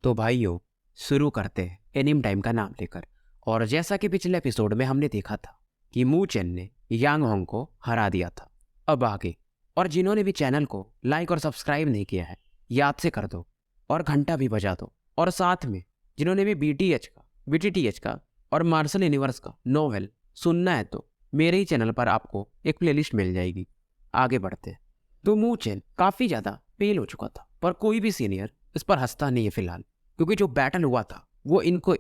तो भाइयों, शुरू करते हैं एनिम टाइम का नाम लेकर। और जैसा कि पिछले एपिसोड में हमने देखा था कि मू चेन ने यांग होंग को हरा दिया था। अब आगे, और जिन्होंने भी चैनल को लाइक और सब्सक्राइब नहीं किया है, याद से कर दो और घंटा भी बजा दो। और साथ में जिन्होंने भी बीटीटीएच का और मार्शल यूनिवर्स का नोवेल सुनना है तो मेरे ही चैनल पर आपको एक प्लेलिस्ट मिल जाएगी। आगे बढ़ते हैं। तो मू चेन काफ़ी ज़्यादा फेल हो चुका था, पर कोई भी सीनियर इस पर हंसता नहीं है फिलहाल, क्योंकि जो बैटल हुआ था वो इनको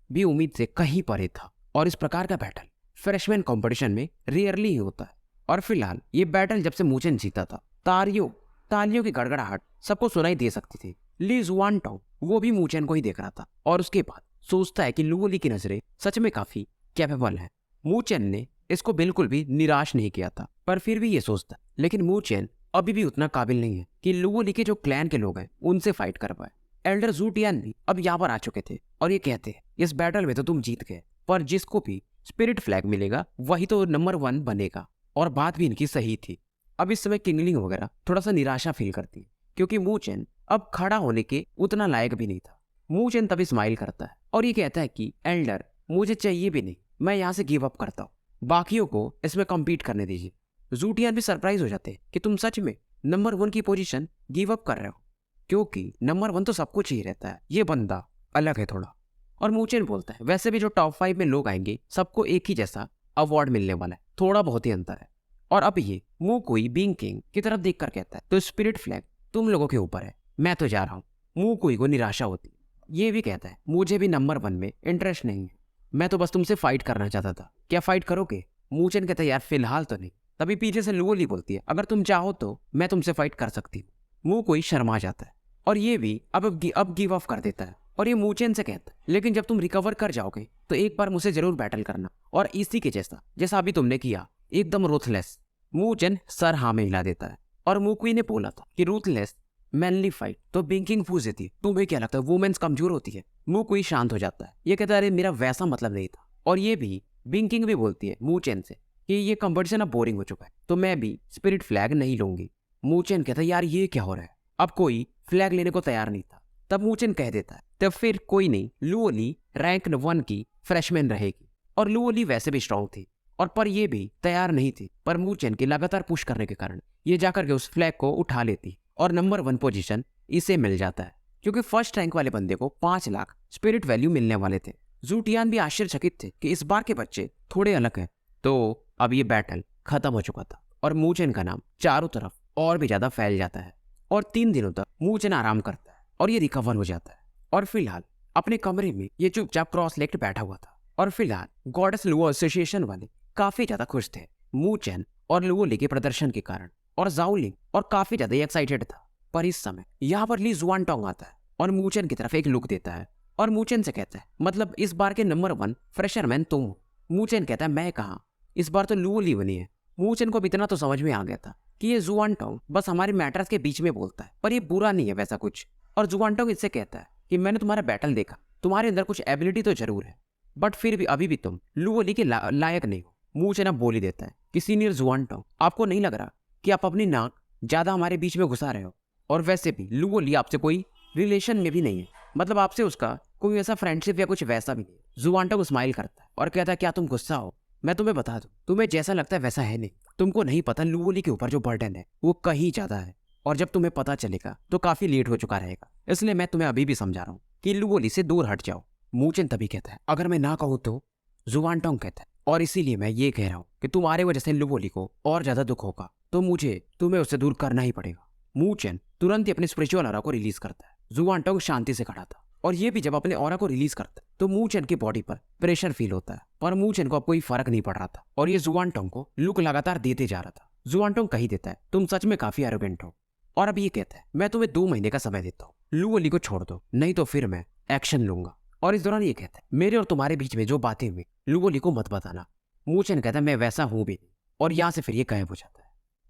भी उम्मीद से कहीं परे था। और इस प्रकार का बैटल फ्रेशमैन कंपटीशन में रेयरली ही होता है। और फिलहाल ये बैटल जब से मू चेन जीता था, तालियों की गड़गड़ाहट सबको सुनाई दे सकती थी। ली जुआनटोंग वो भी मू चेन को ही देख रहा था और उसके बाद सोचता है कि लुओ ली की नजरें सच में काफी कैपेबल है। मू चेन ने इसको बिल्कुल भी निराश नहीं किया था, पर फिर भी ये सोचता, लेकिन मू चेन अभी भी उतना काबिल नहीं है कि लुओ ली के जो क्लैन के लोग हैं उनसे फाइट कर पाए। एल्डर जू टियान भी अब यहाँ पर आ चुके थे और ये कहते हैं, इस बैटल में तो तुम जीत गए, पर जिसको भी स्पिरिट फ्लैग मिलेगा वही तो नंबर 1 बनेगा। और बात भी इनकी सही थी। अब इस समय किंगलिंग वगैरह थोड़ा सा निराशा फील करती है, क्योंकि मू चेन अब खड़ा होने के उतना लायक भी नहीं था। मू चेन तभी स्माइल करता है और ये कहता है कि एल्डर, मुझे चाहिए भी नहीं, मैं यहाँ से गिव अप करता हूँ, बाकियों को इसमें कम्पीट करने दीजिए। जूटियान भी सरप्राइज हो जाते हैं कि तुम सच में नंबर 1 की पोजीशन गिव अप कर रहे हो, क्योंकि नंबर 1 तो सबको चाहिए रहता है, ये बंदा अलग है थोड़ा। और मू चेन बोलता है, वैसे भी जो टॉप 5 में लोग आएंगे सबको एक ही जैसा अवार्ड मिलने वाला है, थोड़ा बहुत ही अंतर है। और अब ये मू कोई बीइंग किंग की तरफ देखकर कहता है, तो स्पिरिट फ्लैग तुम लोगों के ऊपर है, मैं तो जा रहा हूँ। मू कोई को निराशा होती है। ये भी कहता है, मुझे भी नंबर 1 में इंटरेस्ट नहीं है, मैं तो बस तुमसे फाइट करना चाहता था, क्या फाइट करोगे? मू चेन कहता है, यार फिलहाल तो नहीं। तभी पीछे से लुओ ली बोलती है, अगर तुम चाहो तो मैं तुमसे फाइट कर सकती हूँ। मू कोई शर्मा जाता है और ये भी अब गिव अप कर देता है। और ये मू चेन से कहता है, लेकिन जब तुम रिकवर कर जाओगे तो एक बार मुझसे जरूर बैटल करना, और इसी के जैसा अभी तुमने किया, एकदम रूथलेस। मू चेन सर हाँ में हिला देता है। और मू कुई ने बोला था कि रूथलेस मैनली फाइट तो बिंकिंग फूस देती है, तुम्हें क्या लगता है वुमेन्स कमजोर होती है? मू कुई शांत हो जाता है, ये कहता है, अरे मेरा वैसा मतलब नहीं था। और ये भी बिंकिंग भी बोलती है मू चेन से कि ये कंपटीशन अब बोरिंग हो चुका है, तो मैं भी स्पिरिट फ्लैग नहीं लूंगी। मू चेन कहता है, यार ये क्या हो रहा है? अब कोई फ्लैग लेने को तैयार नहीं था। तब मू चेन कह देता है, तब फिर कोई नहीं, लुओ ली रैंक 1 की फ्रेशमैन रहेगी। और लुओ ली वैसे भी स्ट्रांग थी, और पर ये भी तैयार नहीं थी, पर मू चेन के लगातार पुश करने के कारण ये जाकर के उस फ्लैग को उठा लेती और नंबर 1 पोजीशन इसे मिल जाता है, क्योंकि फर्स्ट रैंक वाले बंदे को 5 लाख स्पिरिट वैल्यू मिलने वाले थे। जूटियान भी आश्चर्यचकित थे कि इस बार के बच्चे थोड़े अलग हैं। तो अब ये बैटल खत्म हो चुका था और मू चेन का नाम चारों तरफ और भी ज्यादा फैल जाता है। और 3 दिनों तक मू चेन आराम करता है और ये रिकवर हो जाता है। और फिलहाल अपने कमरे में ये चुपचाप क्रॉस लेग्ड बैठा हुआ था। और फिलहाल गॉडेस लुओ एसोसिएशन वाले काफी ज्यादा खुश थे मू चेन और लुओ ली के प्रदर्शन के कारण, और जाओलिंग और काफी ज्यादा एक्साइटेड था। पर इस समय यहाँ पर ली जुआनटोंग आता है और मू चेन की तरफ एक लुक देता है और मू चेन से कहता है, मतलब इस बार के नंबर 1 फ्रेशरमैन तुम हो? मू चेन कहता है, मैं कहाँ, इस बार तो लुओ ली बनी है। मू चेन को इतना तो समझ में आ गया था कि ये जुआनटोंग बस हमारे मैटर्स के बीच में बोलता है, पर ये बुरा नहीं है वैसा कुछ। और जुआनटोंग इससे कहता है कि मैंने तुम्हारा बैटल देखा, तुम्हारे अंदर कुछ एबिलिटी तो जरूर है, बट फिर भी अभी भी तुम लुओ ली के लायक नहीं हो। मू चेन अब बोल ही देता है कि सीनियर जुआनटोंग, आपको नहीं लग रहा कि आप अपनी नाक ज्यादा हमारे बीच में घुसा रहे हो? और वैसे भी लुओ ली आपसे कोई रिलेशन में भी नहीं है, मतलब आपसे उसका कोई ऐसा फ्रेंडशिप या कुछ वैसा भी नहीं। जुआनटोंग स्माइल करता है और कहता है, क्या तुम गुस्सा हो? मैं तुम्हें बता दूं, तुम्हें जैसा लगता है वैसा है नहीं। तुमको नहीं पता लुओ ली के ऊपर जो बर्डन है वो कहीं ज्यादा है, और जब तुम्हें पता चलेगा तो काफी लेट हो चुका रहेगा। इसलिए मैं तुम्हें अभी भी समझा रहा हूँ कि लुओ ली से दूर हट जाओ। मू चेन तभी कहता है, अगर मैं ना कहूँ तो? जुआनटोंग कहता है, और इसीलिए मैं ये कह रहा हूँ कि तुम्हारे वजह से लुओ ली को और ज्यादा दुख होगा, तो मुझे तुम्हें उससे दूर करना ही पड़ेगा। मू चेन तुरंत ही अपने स्पिरिचुअल ऑरा को रिलीज करता है। जुआनटोंग शांति से खड़ा था, और ये भी जब अपने ऑरा को रिलीज करता है तो मू चेन की बॉडी पर प्रेशर फील होता है, पर मू चेन को अब कोई फर्क नहीं पड़ रहा था, और ये जुआनटोंग को लुक लगातार देते जा रहा था। जुआनटोंग कही देता है, तुम सच में काफी एरोगेंट हो। और अब ये कहता है, मैं तुम्हें 2 महीने का समय देता हूँ, लुओ ली को छोड़ दो, नहीं तो फिर मैं एक्शन लूंगा। और इस दौरान ये कहता है, मेरे और तुम्हारे बीच में जो बातें हुई लुओ ली को मत बताना। मू चेन कहता है, मैं वैसा हूं भी नहीं। और यहाँ से फिर ये गायब हो जाता है,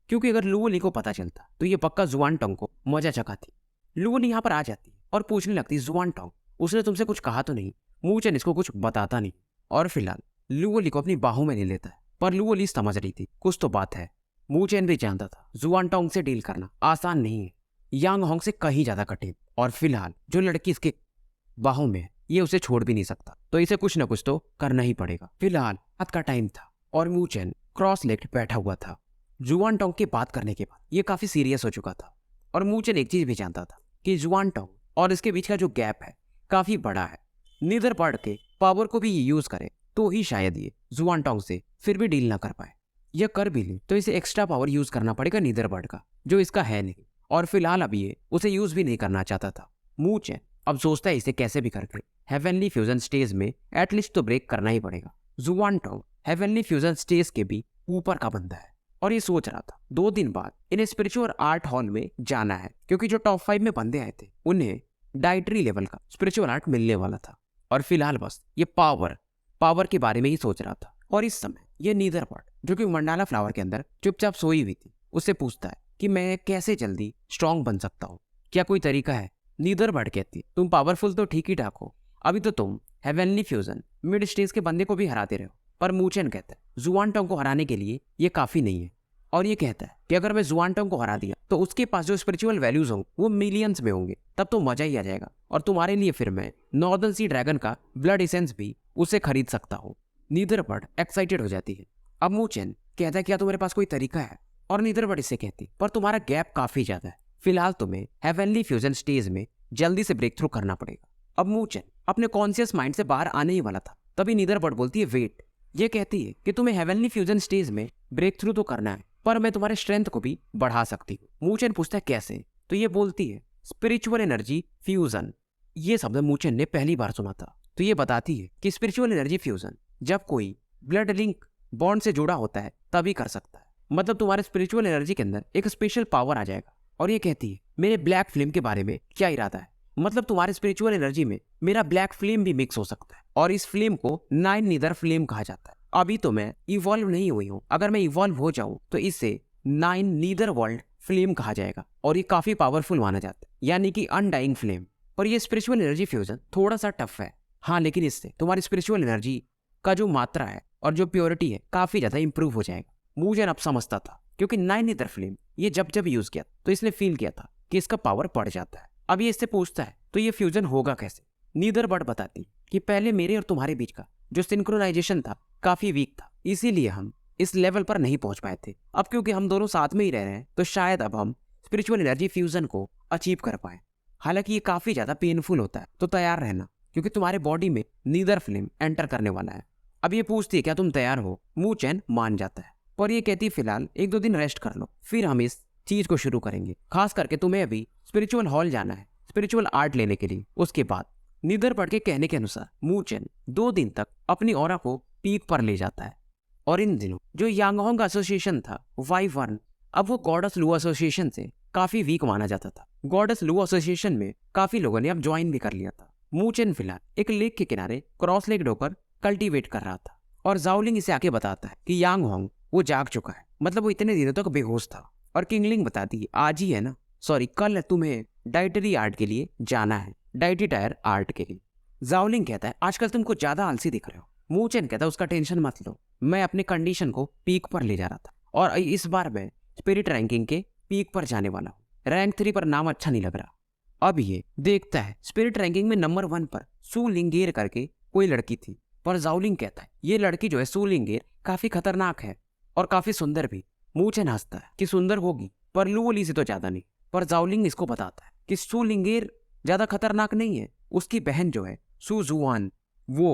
क्योंकि अगर लुओ ली को पता चलता तो ये पक्का जुआनटोंग को मजा चखाती। लुओ ली यहाँ पर आ जाती है और पूछने लगती, जुआनटोंग उसने तुमसे कुछ कहा तो नहीं? मू चेन इसको कुछ बताता नहीं, और फिलहाल लुओ ली को अपनी बाहों में ले लेता है। पर लुओ ली समझ रही थी कुछ तो बात है। मू चेन भी जानता था जुआनटोंग से डील करना आसान नहीं है, यांग होंग से कहीं ज्यादा कठिन। और फिलहाल जो लड़की इसके बाहों में है, ये उसे छोड़ भी नहीं सकता, तो इसे कुछ न कुछ तो करना ही पड़ेगा। फिलहाल रात का टाइम था और मू चेन क्रॉस लेग्ड बैठा हुआ था। जुआन टोंग के बात करने के बाद ये काफी सीरियस हो चुका था और मू चेन एक चीज भी जानता था कि जुआन टोंग और इसके बीच का जो गैप है काफी बड़ा है। नीदर बर्ड के पावर को भी ये यूज करे तो ही शायद ये जुआन टोंग से फिर भी डील ना कर पाए। यह कर भी ले तो इसे एक्स्ट्रा पावर यूज करना पड़ेगा नीदर बर्ड का, जो इसका है नहीं, और फिलहाल अब ये उसे यूज भी नहीं करना चाहता था। मू चेन अब सोचता है इसे कैसे भी करके हेवनली फ्यूजन स्टेज में एटलीस्ट तो ब्रेक करना ही पड़ेगा। जुआन टोंग हेवनली फ्यूजन स्टेज के भी ऊपर का बंदा है और ये सोच रहा था 2 दिन बाद इन्हें स्पिरिचुअल आर्ट हॉल में जाना है, क्योंकि जो टॉप 5 में बंदे आए थे उन्हें डाइटरी लेवल का स्पिरिचुअल आर्ट मिलने वाला था। और फिलहाल बस ये पावर के बारे में ही सोच रहा था। और इस समय ये नीदर बर्ड, जो कि मंडाला फ्लावर के अंदर चुपचाप सोई हुई थी, उससे पूछता है कि मैं कैसे जल्दी स्ट्रांग बन सकता हूँ, क्या कोई तरीका है। नीदर बर्ड कहती, तुम पावरफुल तो ठीक ही ठाक हो, अभी तो तुम हेवनली फ्यूजन मिड स्टेज के बंदे को भी हराते रहो। पर मू चेन कहता है जुआन टोंग को हराने के लिए ये काफी नहीं है, और ये कहता है कि अगर मैं जुआन टोंग को हरा दिया तो उसके पास जो स्पिरिचुअल वैल्यूज होंगे वो मिलियंस में होंगे, तब तो मजा ही आ जाएगा, और तुम्हारे लिए फिर मैं नॉर्दर्न सी ड्रैगन का ब्लड एसेंस भी उसे खरीद सकता हूँ। नीदर बर्ड एक्साइटेड हो जाती है। अब मू चेन कहता है क्या तुम्हारे पास कोई तरीका है, और नीदर बर्ड इससे कहती पर तुम्हारा गैप काफी ज्यादा है, फिलहाल तुम्हें हेवनली फ्यूजन स्टेज में जल्दी से ब्रेक थ्रू करना पड़ेगा। अब मू चेन अपने कॉन्शियस माइंड से बाहर आने ही वाला था, तभी नीदर बर्ड बोलती है वेट। ये कहती है कि तुम्हें हेवनली फ्यूजन स्टेज में ब्रेक थ्रू तो करना है, पर मैं तुम्हारे स्ट्रेंथ को भी बढ़ा सकती हूँ। मू चेन पूछता है कैसे, तो ये बोलती है स्पिरिचुअल एनर्जी फ्यूजन। ये शब्द मू चेन ने पहली बार सुना था, तो ये बताती है कि स्पिरिचुअल एनर्जी फ्यूजन जब कोई ब्लड लिंक बॉन्ड से जुड़ा होता है तभी कर सकता है, मतलब तुम्हारे स्पिरिचुअल एनर्जी के अंदर एक स्पेशल पावर आ जाएगा। और ये कहती है मेरे ब्लैक फ्लेम के बारे में क्या इरादा है, मतलब तुम्हारे स्पिरिचुअल एनर्जी में मेरा ब्लैक फ्लेम भी मिक्स हो सकता है, और इस फ्लेम को 9 नीदर फ्लेम कहा जाता है। अभी तो मैं इवॉल्व नहीं हुई हूँ, अगर मैं इवॉल्व हो जाऊं तो इसे 9 नीदर वर्ल्ड फ्लेम कहा जाएगा, और ये काफी पावरफुल माना जाता है, यानी कि अनडाइंग फ्लेम। और ये स्पिरिचुअल एनर्जी फ्यूजन थोड़ा सा टफ है, हाँ, लेकिन इससे तुम्हारी स्पिरिचुअल एनर्जी का जो मात्रा है और जो प्योरिटी है काफी ज्यादा इंप्रूव हो जाएगा। मू चेन अब समझता था, क्योंकि 9 नीदर फ्लेम ये जब यूज किया तो इसने फील किया था कि इसका पावर बढ़ जाता है। अब ये इससे पूछता है तो ये फ्यूजन होगा कैसे। नीदर बर्ड बताती कि पहले मेरे और तुम्हारे बीच का जो सिंक्रोनाइजेशन था काफी वीक था, इसीलिए हम इस लेवल पर नहीं पहुंच पाए थे। अब क्योंकि हम दोनों साथ में ही रह रहे हैं तो शायद अब हम स्पिरिचुअल एनर्जी फ्यूजन को अचीव कर पाए। हालांकि ये काफी ज्यादा पेनफुल होता है, तो तैयार रहना, क्योंकि तुम्हारे बॉडी में नीदर फ्लेम एंटर करने वाला है। अब ये पूछती है क्या तुम तैयार हो। मू चेन मान जाता है, पर ये कहती फिलहाल 1-2 दिन रेस्ट कर लो, फिर हम इस चीज को शुरू करेंगे। खास करके तुम्हें अभी स्पिरिचुअल हॉल जाना है स्पिरिचुअल आर्ट लेने के लिए। उसके बाद नीदर बर्ड के कहने के अनुसार मू चेन 2 दिन तक अपनी ऑरा को पीक पर ले जाता है। और इन दिनों जो यांगहोंग एसोसिएशन था Y1, अब वो गॉडेस लू एसोसिएशन से काफी वीक माना जाता था। गॉडेस लू एसोसिएशन में काफी लोगों ने अब ज्वाइन भी कर लिया था। मू चेन फिलहाल एक लेक के किनारे क्रॉस लेग्ड होकर कल्टीवेट कर रहा था, और जाओलिंग इसे आके बताता है कि यांगहोंग वो जाग चुका है, मतलब वो इतने दिनों तक बेहोश था। और किंगलिंग बताती है आज ही है ना, सॉरी कल तुम्हें डाइटरी आर्ट के लिए जाना है, डाइटरी टायर आर्ट के लिए। जाओलिंग कहता है आजकल तुम कुछ ज्यादा आलसी दिख रहे हो। मू चेन कहता है उसका टेंशन मत लो, मैं अपने कंडीशन को पीक पर ले जा रहा था, और इस बार मैं स्पिरिट रैंकिंग के पीक पर जाने वाला हूँ। रैंक 3 पर नाम अच्छा नहीं लग रहा। अब ये देखता है स्पिरिट रैंकिंग में नंबर 1 पर सू लिंगेर करके कोई लड़की थी, पर जाओलिंग कहता है ये लड़की जो है सू लिंगेर काफी खतरनाक है और काफी सुंदर भी। मू चेन हंसता है कि सुंदर होगी पर लूली से तो ज्यादा नहीं, पर जाओलिंग इसको बताता है कि सू लिंगेर ज्यादा खतरनाक नहीं है, उसकी बहन जो है सू जुआन वो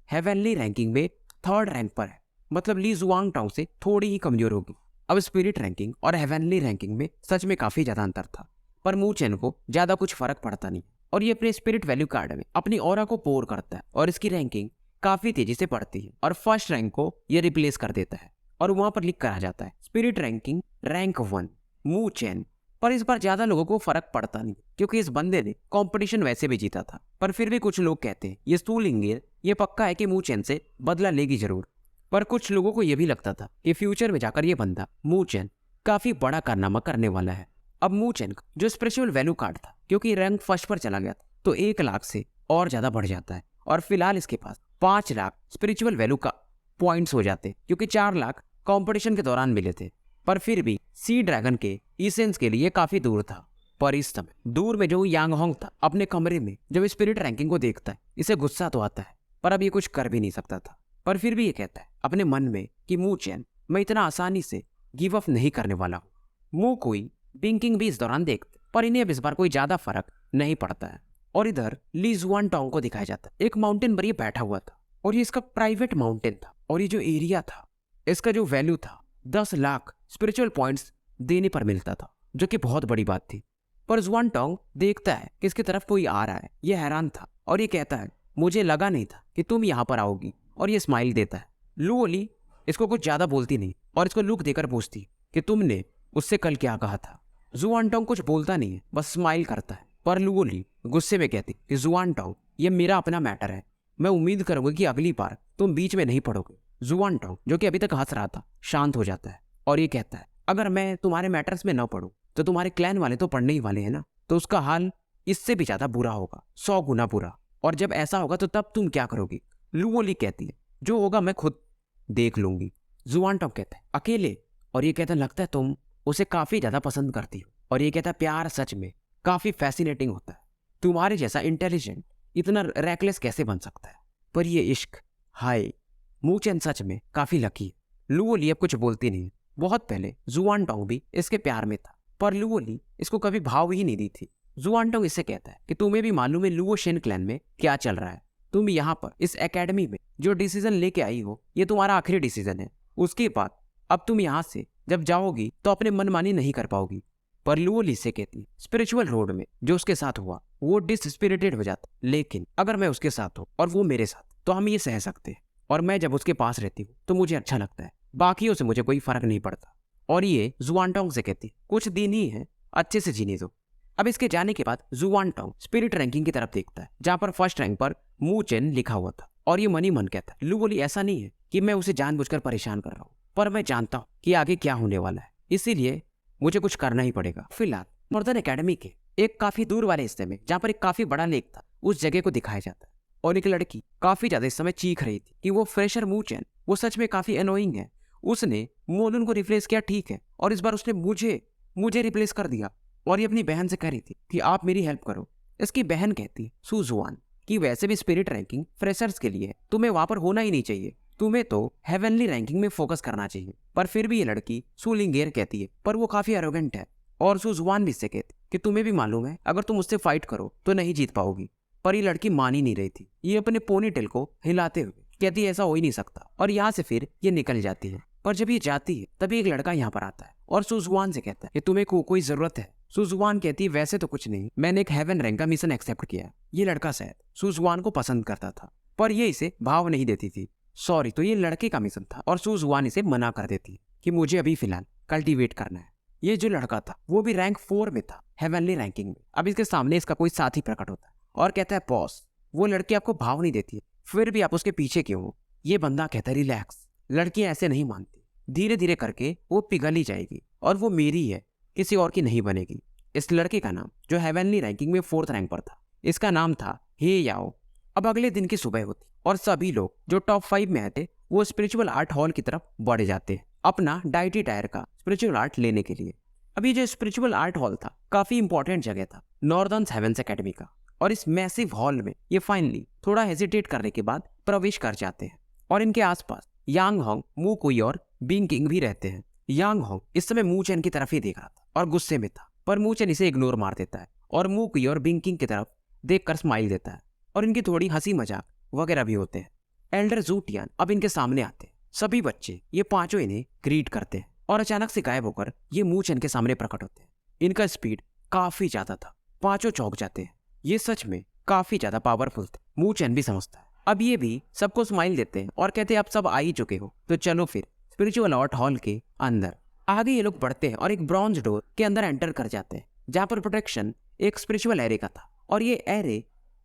हेवनली रैंकिंग में 3rd रैंक पर है, मतलब ली जुआंग टाउ से थोड़ी ही कमजोर होगी। अब स्पिरिट रैंकिंग और हेवनली रैंकिंग में सच में काफी ज्यादा अंतर था, पर मू चेन को ज्यादा कुछ फर्क पड़ता नहीं, और ये अपने स्पिरिट वैल्यू कार्ड में अपनी ऑरा को पोर करता है, और इसकी रैंकिंग काफी तेजी से बढ़ती है, और 1st रैंक को ये रिप्लेस कर देता है, और वहां पर लिख कर आ जाता है स्पिरिट रैंकिंग रैंक 1 मू चेन। पर इस बार ज्यादा लोगों को फर्क पड़ता नहीं, क्योंकि इस बंदे ने कंपटीशन वैसे भी जीता था। पर फिर भी कुछ लोग कहते हैं ये सू लिंगेर ये पक्का है कि मू चेन से बदला लेगी जरूर। पर कुछ लोगों को यह भी लगता था कि फ्यूचर में जाकर ये बंदा मू चेन काफी बड़ा कारनामा करने वाला है। अब मू चेन का जो स्पिरिचुअल वैल्यू कार्ड था, क्योंकि रैंक 1st पर चला गया था, तो 1 लाख से और ज्यादा बढ़ जाता है, और फिलहाल इसके पास 5 लाख स्पिरिचुअल वैल्यू का पॉइंट्स हो जाते, क्योंकि 4 लाख कंपटीशन के दौरान मिले थे। पर फिर भी सी ड्रैगन के इसेंस के लिए काफी दूर था, पर इस समय दूर में जो यांग होंग था अपने कमरे में जब स्पिरिट रैंकिंग को देखता है, इसे गुस्सा तो आता है पर अब ये कुछ कर भी नहीं सकता था। पर फिर भी ये कहता है अपने मन में कि मू चेन, मैं इतना आसानी से गिव अप नहीं करने वाला हूँ। मू कोई बिंकिंग भी इस दौरान देखते पर इन्हें अब इस बार कोई ज्यादा फर्क नहीं पड़ता है। और इधर ली जुआन टोंग को दिखाया जाता है। एक माउंटेन पर ये बैठा हुआ था और ये इसका प्राइवेट माउंटेन था और ये जो एरिया था इसका जो वैल्यू था 10 लाख स्पिरिचुअल पॉइंट्स देने पर मिलता था, जो कि बहुत बड़ी बात थी। पर जुआन टोंग देखता है कि इसकी तरफ कोई आ रहा है, ये हैरान था और ये कहता है मुझे लगा नहीं था कि तुम यहाँ पर आओगी, और ये स्माइल देता है। लू ओली इसको कुछ ज्यादा बोलती नहीं और इसको लुक देकर पूछती कि तुमने उससे कल क्या कहा था। जुआन टोंग कुछ बोलता नहीं है, बस स्माइल करता है। पर लू ओली गुस्से में कहती कि जुआन टोंग, ये मेरा अपना मैटर है, मैं उम्मीद करूंगी कि अगली बार तुम बीच में नहीं पड़ोगे। जुआन टोंग, जो कि अभी तक हंस रहा था, शांत हो जाता है और ये कहता है अगर मैं तुम्हारे मैटर्स में न पढ़ूं तो तुम्हारे क्लैन वाले तो पढ़ने ही वाले हैं ना, तो उसका हाल इससे भी ज्यादा बुरा होगा, 100 गुना बुरा। और जब ऐसा होगा तो तब तुम क्या करोगी। लू ओली कहती है जो होगा मैं खुद देख लूंगी। जुआन टोंग कहता है अकेले, और ये कहता है लगता है तुम उसे काफी ज्यादा पसंद करती हो। और ये कहता है प्यार सच में काफी फैसिनेटिंग होता है, तुम्हारे जैसा इंटेलिजेंट इतना रैकलेस कैसे बन सकता है। पर ये इश्क, हाय, मू चेन सच में काफी लकी है। लू ओली अब कुछ बोलती नहीं। बहुत पहले जुआन टोंग भी इसके प्यार में था पर लू ओली इसको कभी भाव ही नहीं दी थी। जुआन टोंग इससे कहता है कि तुम्हें भी मालूम है लुओ शेन क्लैन में क्या चल रहा है, तुम यहाँ पर इस एकेडमी में जो डिसीजन लेके आई हो ये तुम्हारा आखिरी डिसीजन है, उसके बाद अब तुम यहाँ से जब जाओगी तो अपने मनमानी नहीं कर पाओगी। पर लू ओली से कहती स्पिरिचुअल रोड में जो उसके साथ हुआ वो डिसस्पिरिटेड हो जाता, लेकिन अगर मैं उसके साथ हूँ और वो मेरे साथ तो हम ये सह सकते हैं, और मैं जब उसके पास रहती हूँ तो मुझे अच्छा लगता है, बाकियों से मुझे कोई फर्क नहीं पड़ता। और ये जुआन टोंग से कहती कुछ दिन ही है, अच्छे से जीने दो। अब इसके जाने के बाद जुआन टोंग स्पिरिट रैंकिंग की तरफ देखता है जहां पर फर्स्ट रैंक पर मू चेन लिखा हुआ था और ये मनी मन कहता है लू ओली ऐसा नहीं है कि मैं उसे जानबूझकर परेशान कर रहा हूँ, पर मैं जानता हूँ कि आगे क्या होने वाला है, इसीलिए मुझे कुछ करना ही पड़ेगा। फिलहाल नॉर्दर्न एकेडमी के एक काफी दूर वाले हिस्से में जहाँ पर एक काफी बड़ा लेक था उस जगह को दिखाया जाता है और एक लड़की काफी ज्यादा इस समय चीख रही थी कि वो फ्रेशर मू चेन वो सच में काफी अनोइंग है, उसने मोलून को रिप्लेस किया ठीक है, और इस बार उसने मुझे रिप्लेस कर दिया। और ये अपनी बहन से कह रही थी कि आप मेरी हेल्प करो। इसकी बहन कहती सू जुआन कि वैसे भी स्पिरिट रैंकिंग फ्रेशर्स के लिए है, तुम्हें वहां पर होना ही नहीं चाहिए, तुम्हें तो हेवनली रैंकिंग में फोकस करना चाहिए। पर फिर भी ये लड़की सू लिंगेर कहती है पर वो काफी एरोगेंट है, और सू जुआन भी इससे कहती कि तुम्हें भी मालूम है अगर तुम उससे फाइट करो तो नहीं जीत पाओगी। पर ये लड़की मान ही नहीं रही थी, ये अपने पोनीटेल को हिलाते हुए कहती ऐसा हो ही नहीं सकता, और यहाँ से फिर ये निकल जाती है। पर जब ये जाती है तभी एक लड़का यहाँ पर आता है और सुजुआन से कहता है कि तुम्हें कोई जरूरत है। सुजुआन कहती है वैसे तो कुछ नहीं, मैंने एक हेवन रैंक का मिशन एक्सेप्ट किया। ये लड़का शायद सुजुआन को पसंद करता था पर ये इसे भाव नहीं देती थी, सॉरी, तो ये लड़के का मिशन था और सुजुआन इसे मना कर देती कि मुझे अभी फिलहाल कल्टीवेट करना है। ये जो लड़का था वो भी रैंक 4 में था हेवनली रैंकिंग में। अब इसके सामने इसका कोई साथी प्रकट होता है और कहता है बॉस, वो लड़की आपको भाव नहीं देती है, फिर भी आप उसके पीछे क्यों हो। ये बंदा कहता है रिलैक्स, लड़कियां ऐसे नहीं मानती, धीरे धीरे करके वो पिघल ही जाएगी और वो मेरी है, किसी और की नहीं बनेगी। इस लड़के का नाम जो हेवनली रैंकिंग में 4th रैंक पर था, इसका नाम था हे याओ। अब अगले दिन की सुबह होती और सभी लोग जो टॉप 5 में आए थे वो स्पिरिचुअल आर्ट हॉल की तरफ बढ़ जाते हैं अपना डाइटी टायर का स्पिरिचुअल आर्ट लेने के लिए। अभी जो स्पिरिचुअल आर्ट हॉल था काफी इंपॉर्टेंट जगह था नॉर्दर्न हेवेंस एकेडमी का, और इस मैसिव हॉल में ये फाइनली थोड़ा हेजिटेट करने के बाद प्रवेश कर जाते हैं और इनके आसपास यांग होंग, मू कुई और बिंग किंग भी रहते हैं। यांग होंग इस समय मू चेन की तरफ ही देख रहा था और गुस्से में था, पर मू चेन इसे इग्नोर मार देता है और मू कुई और बिंग किंग की तरफ देखकर स्माइल देता है और इनकी थोड़ी हंसी मजाक वगैरह भी होते हैं। एल्डर जू टियान अब इनके सामने आते हैं, सभी बच्चे ये पांचों इन्हें ग्रीट करते हैं और अचानक से गायब होकर ये मू चेन के सामने प्रकट होते हैं। इनका स्पीड काफी ज्यादा था, पांचों चौंक जाते हैं, ये सच में काफी ज्यादा पावरफुल थे। मू चेन भी समझता है। अब ये भी सबको स्माइल देते हैं और कहते हैं आप सब आ ही चुके हो तो चलो फिर स्पिरिचुअल आर्ट हॉल के अंदर। आगे ये लोग बढ़ते हैं और एक ब्रॉन्ज डोर के अंदर एंटर कर जाते हैं जहां पर प्रोटेक्शन एक स्पिरिचुअल एरे का था और ये एरे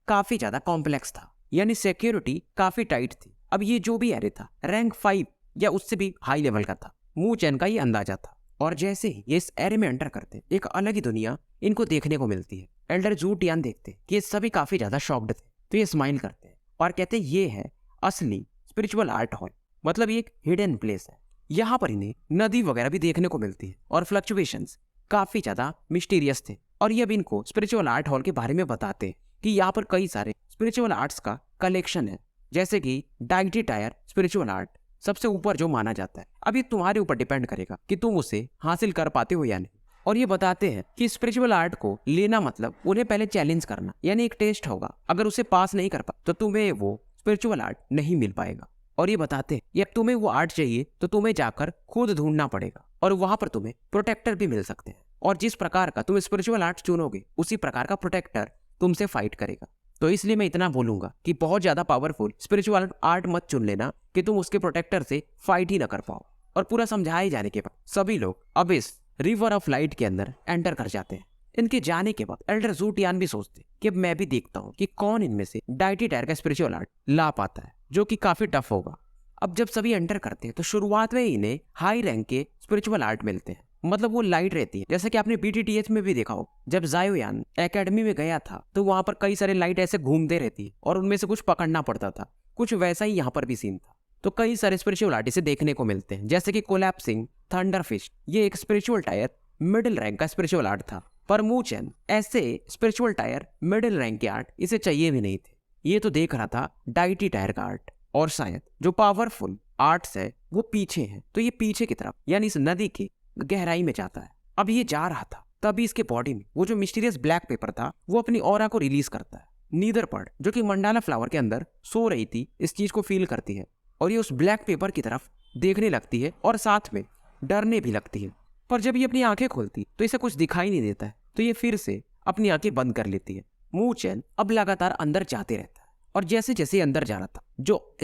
काफी ज्यादा कॉम्प्लेक्स था, यानी सिक्योरिटी काफी टाइट थी। अब ये जो भी एरे था रैंक 5 या उससे भी हाई लेवल का था, मू चेन का ये अंदाजा था। और जैसे ही ये इस एरे में एंटर करते एक अलग ही दुनिया इनको देखने को मिलती है। एल्डर जू टियान देखते कि ये सभी काफी ज्यादा शॉक्ड थे तो ये स्माइल करते हैं और कहते ये है असली स्पिरिचुअल आर्ट हॉल, मतलब ये एक हिडन प्लेस है। यहाँ पर इन्हें नदी वगैरह भी देखने को मिलती है और फ्लक्चुएशंस काफी ज्यादा मिस्टीरियस थे। और ये अब इनको स्पिरिचुअल आर्ट हॉल के बारे में बताते हैं कि यहाँ पर कई सारे स्पिरिचुअल आर्ट्स का कलेक्शन है, जैसे कि डाइटी टायर स्पिरिचुअल आर्ट सबसे ऊपर जो माना जाता है। अब ये तुम्हारे ऊपर डिपेंड करेगा कि तुम उसे हासिल कर पाते हो या नहीं। और ये बताते हैं कि स्पिरिचुअल आर्ट को लेना मतलब उन्हें पहले चैलेंज करना, यानी एक टेस्ट होगा। अगर उसे पास नहीं कर पाए तो तुम्हें वो स्पिरिचुअल आर्ट नहीं मिल पाएगा। और ये बताते हैं कि अब तुम्हें वो आर्ट चाहिए तो तुम्हें जाकर खुद ढूंढना पड़ेगा और वहां पर तुम्हें प्रोटेक्टर भी मिल सकते हैं। और जिस प्रकार का तुम स्पिरिचुअल आर्ट चुनोगे उसी प्रकार का प्रोटेक्टर तुमसे फाइट करेगा। तो इसलिए मैं इतना बोलूंगा कि बहुत ज्यादा पावरफुल स्पिरिचुअल आर्ट मत चुन लेना कि तुम उसके प्रोटेक्टर से फाइट ही ना कर पाओ। और पूरा समझाए जाने के बाद सभी लोग अब इस रिवर ऑफ लाइट के अंदर एंटर कर जाते हैं। इनके जाने के बाद एल्डर जू टियान भी सोचते कि अब मैं भी देखता हूँ कि कौन इनमें से डाइटी टायर का स्पिरिचुअल आर्ट ला पाता है, जो कि काफी टफ होगा। अब जब सभी एंटर करते हैं तो शुरुआत में इन्हें हाई रैंक के स्पिरिचुअल आर्ट मिलते हैं, मतलब वो लाइट रहती है। जैसे कि आपने BTTH में भी देखा हो, जब जायोयान एकेडमी में गया था तो वहां पर कई सारे लाइट ऐसे घूमते रहती है और उनमें से कुछ पकड़ना पड़ता था। कुछ वैसा ही यहाँ पर भी सीन था। तो कई सारे स्पिरिचुअल आर्ट इसे देखने को मिलते हैं, जैसे कि कोलैप्सिंग थंडरफिश, ये एक स्पिरिचुअल टायर मिडिल रैंक का स्पिरिचुअल आर्ट था। पर मूचेन ऐसे स्पिरिचुअल टायर मिडिल रैंक के आर्ट इसे चाहिए भी नहीं थे। ये तो देख रहा था डाइटी टायर का आर्ट, और शायद जो पावरफुल आर्ट्स है वो पीछे है। तो ये पीछे की तरफ यानी इस नदी की गहराई में जाता है। अब ये जा रहा था तभी इसके बॉडी में वो जो मिस्टीरियस ब्लैक पेपर था वो अपनी ऑरा को रिलीज करता है। नीदरपर्ड जो कि मंडाला फ्लावर के अंदर सो रही थी इस चीज को फील करती है और ये उस ब्लैक पेपर की तरफ देखने लगती है और साथ में डरने भी लगती है। पर जब ये अपनी आंखें खोलती तो इसे कुछ दिखाई नहीं देता है, तो ये फिर से अपनी आंखें बंद कर लेती है। मूचेन अब लगातार अंदर जाते रहता है और जैसे जैसे अंदर जा रहा था जो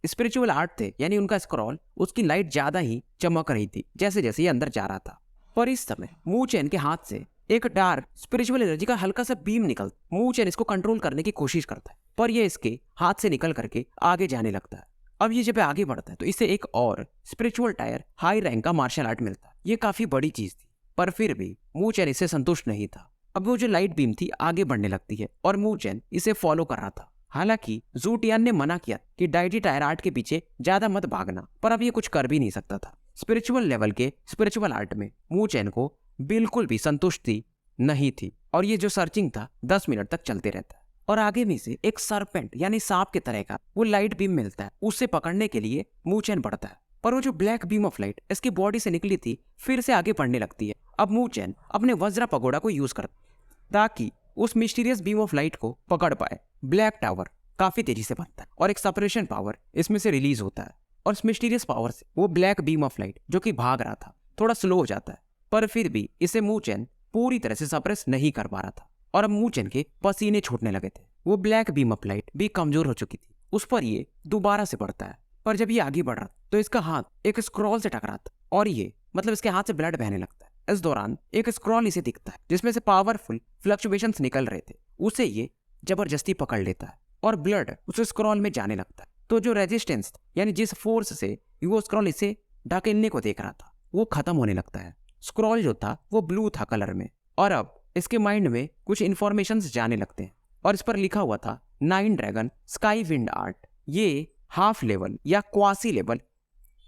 स्पिरिचुअल आर्ट थे यानी उनका स्क्रॉल, उसकी लाइट ज्यादा ही चमक रही थी जैसे जैसे ये अंदर जा रहा था। पर इस समय मूचेन के हाथ से एक डार्क स्पिरिचुअल एनर्जी का हल्का सा बीम निकलता। मूचेन इसको कंट्रोल करने की कोशिश करता है पर यह इसके हाथ से निकल करके आगे जाने लगता है। अब ये जब आगे बढ़ता है तो इसे एक और स्पिरिचुअल टायर हाई रैंक का मार्शल आर्ट मिलता है। ये काफी बड़ी चीज थी पर फिर भी मूचेन इससे संतुष्ट नहीं था। अब वो जो लाइट बीम थी आगे बढ़ने लगती है और मूचेन इसे फॉलो कर रहा था। हालांकि जू टियान ने मना किया कि डाइटी टायर आर्ट के पीछे ज्यादा मत भागना, पर अब ये कुछ कर भी नहीं सकता था। स्पिरिचुअल लेवल के स्पिरिचुअल आर्ट में मूचेन को बिल्कुल भी संतुष्टि नहीं थी और ये जो सर्चिंग था 10 मिनट तक चलते रहता है। और आगे में से एक सरपेंट यानी सांप के तरह का वो लाइट बीम मिलता है। उसे पकड़ने के लिए मूचेन बढ़ता है पर वो जो ब्लैक बीम ऑफ लाइट इसकी बॉडी से निकली थी फिर से आगे बढ़ने लगती है। अब मूचेन अपने वज्रा पगोड़ा को यूज करता ताकि उस मिस्टीरियस बीम ऑफ लाइट को पकड़ पाए। ब्लैक टावर काफी तेजी से बनता है और एक सेपरेशन पावर इसमें से रिलीज होता है और इस मिस्टीरियस पावर से वो ब्लैक बीम ऑफ लाइट जो कि भाग रहा था थोड़ा स्लो हो जाता है। पर फिर भी इसे मूचेन पूरी तरह से सप्रेस नहीं कर पा रहा था और अब मूचेन के पसीने छूटने लगे थे। वो ब्लैक बीम ऑफ लाइट भी कमजोर हो चुकी थी। उस पर ये दोबारा से बढ़ता है पर जब ये आगे बढ़ रहा तो इसका हाथ एक स्क्रॉल से टकराता और ये मतलब इसके हाथ से ब्लड बहने लगता है। इस दौरान एक स्क्रॉल इसे दिखता है जिसमें से पावरफुल फ्लक्चुएशंस निकल रहे थे। उसे ये जबरदस्ती पकड़ लेता है और ब्लड उस स्क्रॉल में जाने लगता है। तो जो रेजिस्टेंस यानी जिस फोर्स से वो स्क्रॉल इसे ढकेलने को देख रहा था वो खत्म होने लगता है। स्क्रॉल जो था वो ब्लू था कलर में और अब इसके माइंड में कुछ इन्फॉर्मेशंस जाने लगते हैं और इस पर लिखा हुआ था 9 ड्रैगन स्काई विंड आर्ट। ये हाफ लेवल या क्वासी लेवल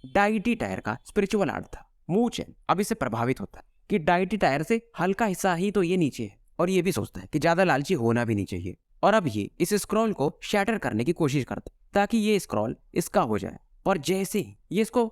डाइटी टायर का स्पिरिचुअल आर्ट था। मूचेन अब इससे प्रभावित होता है कि डाइटी टायर से हल्का हिस्सा ही तो ये नीचे है और ये भी सोचता है कि ज्यादा लालची होना भी नहीं चाहिए। और अब ये इस स्क्रॉल को शैटर करने की कोशिश करता है ताकि ये स्क्रॉल इसका हो जाए। पर जैसे ही ये इसको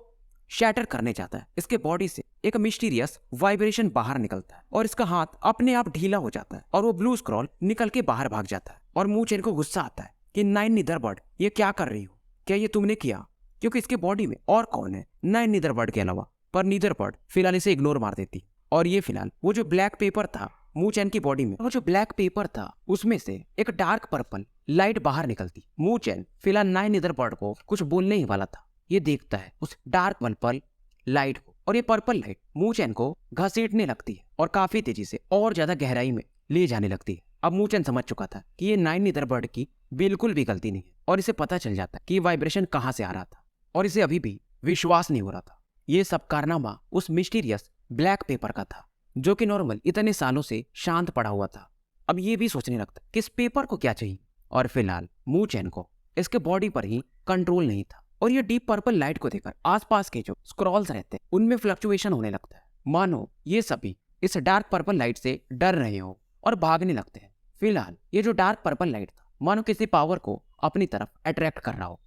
शैटर करने जाता है इसके बॉडी से एक मिस्टीरियस वाइब्रेशन बाहर निकलता है और इसका हाथ अपने आप ढीला हो जाता है और वो ब्लू स्क्रॉल निकल के बाहर भाग जाता है। और मूचेन को गुस्सा आता है कि 9 नीदरबर्ड ये क्या कर रही हो, क्या ये तुमने किया? क्योंकि इसके बॉडी में और कौन है 9 नीदरबर्ड के अलावा। पर नीदरबर्ड फिलहाल इसे इग्नोर मार देती और ये फिलहाल वो जो ब्लैक पेपर था मूचेन की बॉडी में, वो जो ब्लैक पेपर था उसमें से एक डार्क पर्पल लाइट बाहर निकलती। मूचेन फिलहाल 9 नीदरबर्ड को कुछ बोलने ही वाला था। ये देखता है उस डार्क पर्पल लाइट को और ये पर्पल लाइट मूचेन को घसीटने लगती है और काफी तेजी से और ज्यादा गहराई में ले जाने लगती है। अब मूचेन समझ चुका था कि ये 9 नीदरबर्ड की बिल्कुल भी गलती नहीं है और इसे पता चल जाता है कि वाइब्रेशन कहाँ से आ रहा था और इसे अभी भी विश्वास नहीं हो रहा था। ये सब कारनामा उस मिस्टीरियस ब्लैक पेपर का था जो कि नॉर्मल इतने सालों से शांत पड़ा हुआ था। अब ये भी सोचने लगता कि इस पेपर को क्या चाहिए और फिलहाल मूचेन को इसके बॉडी पर ही कंट्रोल नहीं था और ये डीप पर्पल लाइट को देखकर आसपास के जो स्क्रॉल्स रहते हैं उनमें फ्लक्चुएशन होने लगता है, मानो ये सभी इस डार्क पर्पल लाइट से डर रहे हो और भागने लगते हैं। फिलहाल ये जो डार्क पर्पल लाइट था मानो किसी पावर को अपनी तरफ अट्रैक्ट कर रहा हो।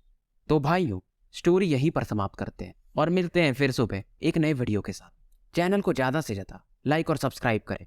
तो भाइयों, स्टोरी यहीं पर समाप्त करते हैं और मिलते हैं फिर सुबह एक नए वीडियो के साथ। चैनल को ज़्यादा से ज़्यादा लाइक और सब्सक्राइब करें